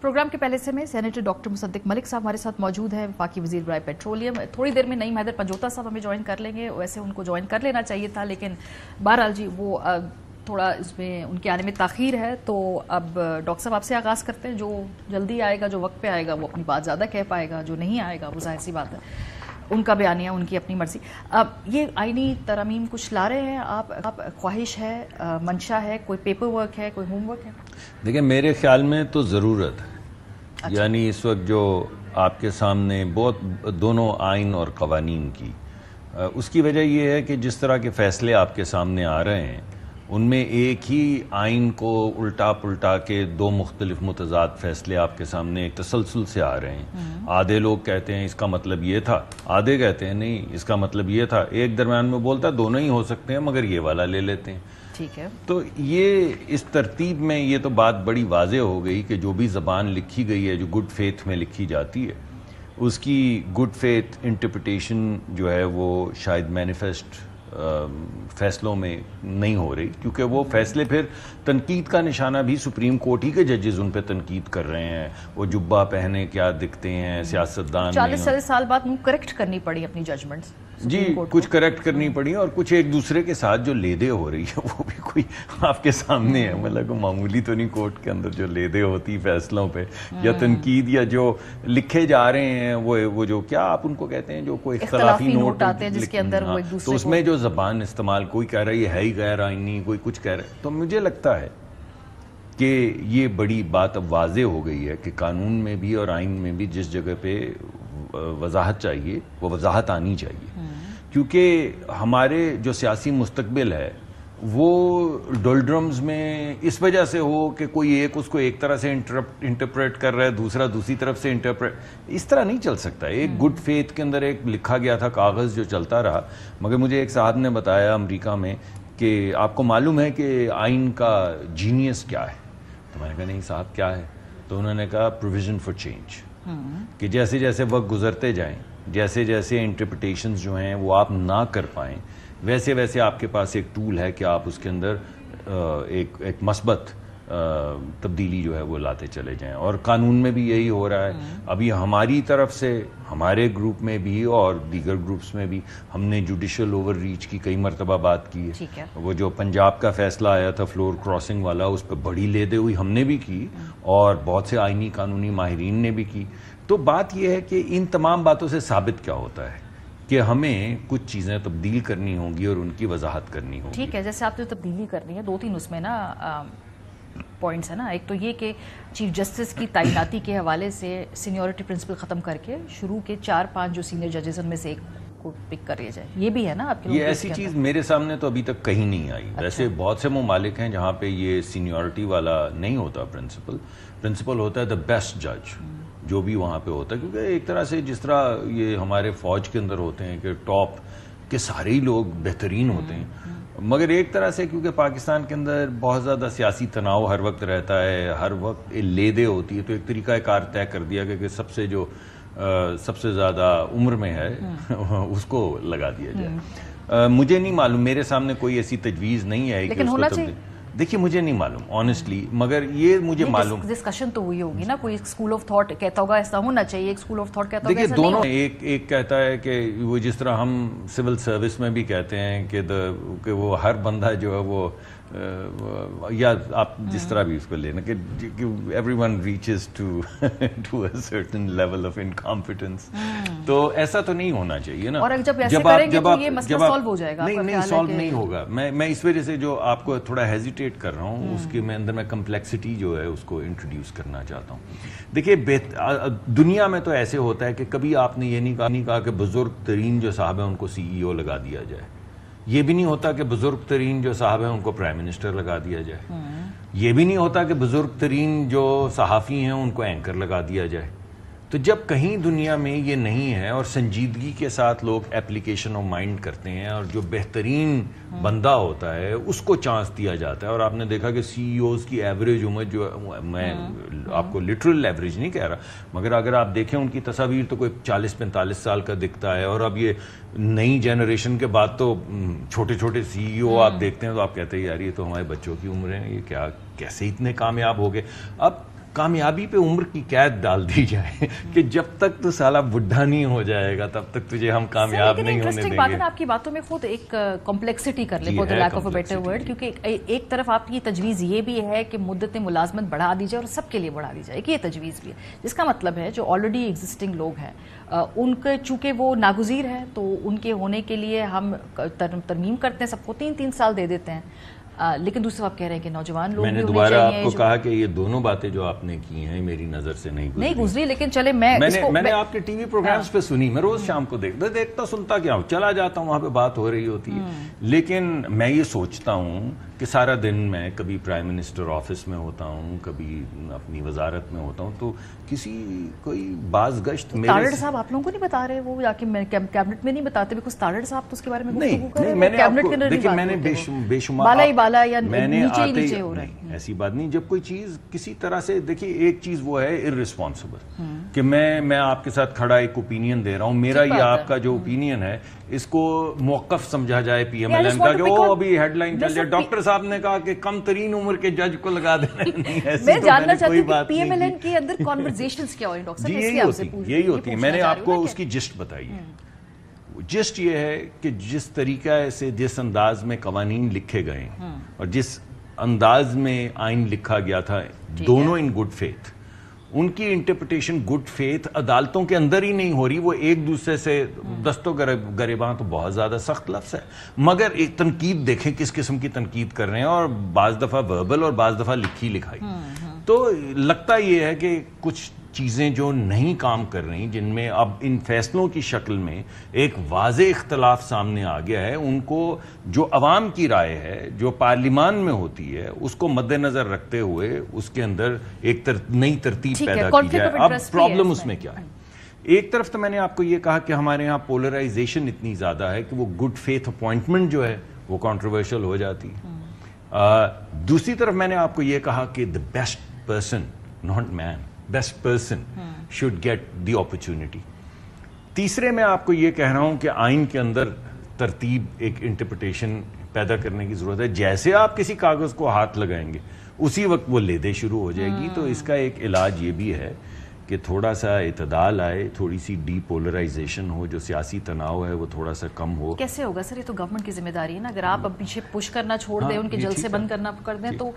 Programme کے پہلے سے میں سینیٹر ڈاکٹر مصدق ملک صاحب ہمارے ساتھ موجود ہیں، وفاقی وزیر برائے پیٹرولیم. تھوڑی دیر میں نعیم حیدر پنجوتا صاحب ہمیں جوائن کر لیں گے. ویسے ان کو جوائن کر لینا چاہیے تھا، لیکن بہرحال جی وہ تھوڑا اس میں ان کے آنے میں تاخیر ہے. تو اب ڈاکٹر صاحب آپ سے آغاز کرتے ہیں. جو جلدی آئے گا، جو وقت پہ آئے گا، وہ اپنی بات زیادہ کہہ پائے گا. جو نہیں آئے گا وہ ظاہر سی بات ہے ان کا بیانیہ، ان کی اپنی مرضی. اب یہ آئینی ترامیم کچھ لا رہے ہیں آپ، خواہش ہے، منشا ہے، کوئی پیپر ورک ہے، کوئی ہوم ورک ہے؟ دیکھیں میرے خیال میں تو ضرورت ہے. یعنی اس وقت جو آپ کے سامنے بہت دونوں آئین اور قوانین کی، اس کی وجہ یہ ہے کہ جس طرح کے فیصلے آپ کے سامنے آ رہے ہیں ان میں ایک ہی آئین کو الٹا پلٹا کے دو مختلف متضاد فیصلے آپ کے سامنے ایک تسلسل سے آ رہے ہیں. آدھے لوگ کہتے ہیں اس کا مطلب یہ تھا، آدھے کہتے ہیں نہیں اس کا مطلب یہ تھا، ایک درمیان میں بولتا ہے دونوں ہی ہو سکتے ہیں مگر یہ والا لے لیتے ہیں. ٹھیک ہے. تو یہ اس ترتیب میں یہ تو بات بڑی واضح ہو گئی کہ جو بھی زبان لکھی گئی ہے، جو گڈ فیتھ میں لکھی جاتی ہے، اس کی گڈ فیتھ انٹرپریٹیشن جو ہے وہ شاید مینیفیسٹ فیصلوں میں نہیں ہو رہی، کیونکہ وہ فیصلے پھر تنقید کا نشانہ بھی سپریم کورٹ ہی کے ججز ان پہ تنقید کر رہے ہیں. وہ جبہ پہنے کیا دکھتے ہیں، سیاستدان 40 سال بعد کریکٹ کرنی پڑی اپنی ججمنٹس. جی کچھ کریکٹ کرنی پڑی اور کچھ ایک دوسرے کے ساتھ جو لیدے ہو رہی ہے وہ بھی کوئی آپ کے سامنے ہے. مطلب کوئی معمولی تو نہیں کورٹ کے اندر جو لیدے ہوتی فیصلوں پہ یا تنقید یا جو لکھے جا رہے ہیں وہ جو کیا آپ ان کو کہتے ہیں جو کوئی اختلافی نوٹ آتے ہیں جس کے اندر وہ ایک دوسرے تو اس میں جو زبان استعمال کوئی کہہ رہا ہے یہ ہے ہی غیر آئینی، کوئی کچھ کہہ رہا ہے. تو مجھے لگتا ہے کہ یہ بڑی بات اب واضح ہو گئی ہے کہ قانون میں بھی اور آئین میں بھی جس جگہ پہ وضاحت چاہیے وہ وضاحت آنی چاہیے. کیونکہ ہمارے جو سیاسی مستقبل ہے وہ ڈولڈرمز میں اس وجہ سے ہو کہ کوئی ایک اس کو ایک طرح سے انٹرپریٹ کر رہا ہے، دوسرا دوسری طرف سے انٹرپریٹ، اس طرح نہیں چل سکتا. ایک گڈ فیتھ کے اندر ایک لکھا گیا تھا کاغذ جو چلتا رہا. مگر مجھے ایک صاحب نے بتایا امریکہ میں کہ آپ کو معلوم ہے کہ آئین کا جینیس کیا ہے؟ تو میں نے کہا نہیں صاحب کیا ہے؟ تو انہوں نے کہا پروویژن فار چینج، کہ جیسے جیسے وقت گزرتے جائیں، جیسے جیسے انٹرپریٹیشنز جو ہیں وہ آپ نہ کر پائیں، ویسے ویسے آپ کے پاس ایک ٹول ہے کہ آپ اس کے اندر ایک مثبت تبدیلی جو ہے وہ لاتے چلے جائیں. اور قانون میں بھی یہی ہو رہا ہے. ابھی ہماری طرف سے ہمارے گروپ میں بھی اور دیگر گروپس میں بھی ہم نے جوڈیشل اوور ریچ کی کئی مرتبہ بات کی ہے. وہ جو پنجاب کا فیصلہ آیا تھا فلور کراسنگ والا، اس پہ بڑی لیدے ہوئی ہم نے بھی کی اور بہت سے آئینی قانونی ماہرین نے بھی کی. تو بات یہ ہے کہ ان تمام باتوں سے ثابت کیا ہوتا ہے کہ ہمیں کچھ چیزیں تبدیل کرنی ہوں گی اور ان کی وضاحت کرنی ہوگی. ٹھیک ہے، جیسے آپ نے تبدیلی کرنی ہے، 2-3 اس میں نا پوائنٹس ہیں نا. ایک تو یہ کہ چیف جسٹس کی تعیناتی کے حوالے سے سینیورٹی پرنسپل ختم کر کے شروع کے 4-5 جو سینئر ججز ان میں سے ایک کو پک کر لیا جائے، یہ بھی ہے نا آپ کے. یہ ایسی چیز میرے سامنے تو ابھی تک کہیں نہیں آئی. ویسے بہت سے ممالک ہیں جہاں پہ یہ سینیورٹی والا نہیں ہوتا پرنسپل ہوتا ہے دا بیسٹ جج جو بھی وہاں پہ ہوتا ہے. کیونکہ ایک طرح سے جس طرح یہ ہمارے فوج کے اندر ہوتے ہیں کہ ٹاپ کے سارے ہی لوگ بہترین ہوتے ہیں، مگر ایک طرح سے کیونکہ پاکستان کے اندر بہت زیادہ سیاسی تناؤ ہر وقت رہتا ہے، ہر وقت لیدے ہوتی ہے، تو ایک طریقہ کار طے کر دیا کہ سب سے زیادہ عمر میں ہے اس کو لگا دیا جائے. مجھے نہیں معلوم، میرے سامنے کوئی ایسی تجویز نہیں آئی کہ اس کو دیکھیے مجھے نہیں معلوم آنیسٹلی، مگر یہ مجھے معلوم ڈسکشن تو ہوئی ہوگی نا. کوئی اسکول آف تھاٹ کہتا ہوگا ایسا ہونا چاہیے، ایک اسکول آف تھاٹ کہتا ہوگا دیکھیے دونوں. ایک کہتا ہے کہ وہ جس طرح ہم سول سروس میں بھی کہتے ہیں کہ وہ ہر بندہ جو ہے وہ یا آپ جس طرح بھی اس کو لینا کہ every one reaches to a certain level of incompetence. تو ایسا تو نہیں ہونا چاہیے نا. اور جب ایسے کریں گے تو یہ مسئلہ سالو ہو جائے گا. نہیں سالو نہیں ہوگا. میں اس وجہ سے جو آپ کو تھوڑا ہیزیٹیٹ کر رہا ہوں اس کے اندر میں کمپلیکسٹی جو ہے اس کو انٹروڈیوس کرنا چاہتا ہوں. دیکھیے دنیا میں تو ایسے ہوتا ہے کہ کبھی آپ نے یہ نہیں کہا کہ بزرگ ترین جو صاحب ہیں ان کو سی ای او لگا دیا جائے. یہ بھی نہیں ہوتا کہ بزرگ ترین جو صاحب ہیں ان کو پرائم منسٹر لگا دیا جائے. یہ بھی نہیں ہوتا کہ بزرگ ترین جو صحافی ہیں ان کو اینکر لگا دیا جائے. تو جب کہیں دنیا میں یہ نہیں ہے اور سنجیدگی کے ساتھ لوگ اپلیکیشن آف مائنڈ کرتے ہیں اور جو بہترین بندہ ہوتا ہے اس کو چانس دیا جاتا ہے. اور آپ نے دیکھا کہ سی ای اوز کی ایوریج عمر جو میں آپ کو لٹرل ایوریج نہیں کہہ رہا مگر اگر آپ دیکھیں ان کی تصاویر تو کوئی 40-45 سال کا دکھتا ہے. اور اب یہ نئی جنریشن کے بعد تو چھوٹے چھوٹے سی ای او آپ دیکھتے ہیں تو آپ کہتے ہیں یار یہ تو ہمارے بچوں کی عمر ہے، یہ کیا کیسے اتنے کامیاب ہو گئے. اب کامیابی پہ عمر کی قید ڈال دی جائے کہ جب تک تو سالہ بڈھا نہیں ہو جائے گا تب تک تجھے ہم کامیاب نہیں ہونے دیں گے. بات ہے نا آپ کی باتوں میں خود ایک کمپلیکسٹی کر لیں, for the lack of a better word, کیونکہ ایک طرف آپ کی تجویز یہ بھی ہے کہ مدت ملازمت بڑھا دی جائے اور سب کے لیے بڑھا دی جائے, کہ یہ تجویز بھی ہے, جس کا مطلب ہے جو آلریڈی ایگزسٹنگ لوگ ہیں ان کے چونکہ وہ ناگزیر ہیں تو ان کے ہونے کے لیے ہم ترمیم کرتے ہیں, سب کو 3 سال دے دیتے ہیں, لیکن دوسرا آپ کہہ رہے ہیں کہ نوجوان لوگ, میں نے دوبارہ آپ کو کہا کہ یہ دونوں باتیں جو آپ نے کی ہیں میری نظر سے نہیں گزری, لیکن چلے میں نے آپ کے ٹی وی پروگرامز پہ سنی, میں روز شام کو دیکھتا سنتا کیا ہوں, چلا جاتا ہوں وہاں پہ بات ہو رہی ہوتی ہے, لیکن میں یہ سوچتا ہوں کہ سارا دن میں کبھی پرائم منسٹر آفس میں ہوتا ہوں, کبھی اپنی وزارت میں ہوتا ہوں, تو کسی کوئی باز گشت تارڑ صاحب آپ لوگوں کو نہیں بتا رہے, وہ جا کے کیبنٹ میں نہیں بتاتے, بیکاز تارڑ صاحب تو اس کے بارے میں گفتگو کر رہے ہیں, کیبنٹ کے اندر دیکھیں میں نے بے شمار بالا یا نیچے ہو رہا ہے, ایسی بات نہیں. جب کوئی چیز کسی طرح سے دیکھیے, ایک چیز وہ ہے ارریسپانسبل کہ میں آپ کے ساتھ کھڑا ایک اوپینین دے رہا ہوں, میرا یہ آپ کا جو اوپینین ہے اس کو موقف سمجھا جائے پی ایم ایل این کا, جو ابھی ہیڈ لائن چل جائے, ڈاکٹر صاحب نے کہا کہ کم ترین عمر کے جج کو لگا دینا. میں جاننا چاہتی ہوں کہ پی ایم ایل این کے اندر کنورزیشنز کیا ہوئی ڈاکٹر صاحب, یہی ہوتی ہے. میں نے آپ کو اس کی جسٹ بتائی ہے. جسٹ یہ ہے کہ جس طریقہ سے جس انداز میں قوانین لکھے گئے اور جس انداز میں آئین لکھا گیا تھا, دونوں ان گڈ فیتھ, ان کی انٹرپریٹیشن گڈ فیتھ عدالتوں کے اندر ہی نہیں ہو رہی, وہ ایک دوسرے سے دستوں گریباں تو بہت زیادہ سخت لفظ ہے, مگر ایک تنقید دیکھیں کس قسم کی تنقید کر رہے ہیں, اور بعض دفعہ وربل اور بعض دفعہ لکھی لکھائی. تو لگتا یہ ہے کہ کچھ چیزیں جو نہیں کام کر رہی, جن میں اب ان فیصلوں کی شکل میں ایک واضح اختلاف سامنے آ گیا ہے, ان کو جو عوام کی رائے ہے جو پارلیمان میں ہوتی ہے اس کو مد نظر رکھتے ہوئے اس کے اندر ایک نئی ترتیب پیدا کی جائے. اب پرابلم اس میں کیا ہے؟ ایک طرف تو میں نے آپ کو یہ کہا کہ ہمارے ہاں پولرائزیشن اتنی زیادہ ہے کہ وہ گڈ فیتھ اپوائنٹمنٹ جو ہے وہ کنٹروورشل ہو جاتی ہے. دوسری طرف میں نے آپ کو یہ کہا کہ the best person, not man, best person should get the opportunity. تیسرے میں آپ کو یہ کہہ رہا ہوں کہ آئین کے اندر ترتیب, ایک انٹرپریٹیشن پیدا کرنے کی ضرورت ہے. جیسے آپ کسی کاغذ کو ہاتھ لگائیں گے اسی وقت وہ لیدے شروع ہو جائے گی. تو اس کا ایک علاج یہ بھی ہے کہ تھوڑا سا اعتدال آئے, تھوڑی سی ڈی پولرائزیشن ہو, جو سیاسی تناؤ ہے وہ تھوڑا سا کم ہو. کیسے ہوگا سر؟ یہ تو گورنمنٹ کی ذمہ داری ہے نا. اگر آپ اب پیچھے پش کرنا چھوڑ دیں, ان کے جلسے بند کرنا کر دیں, تو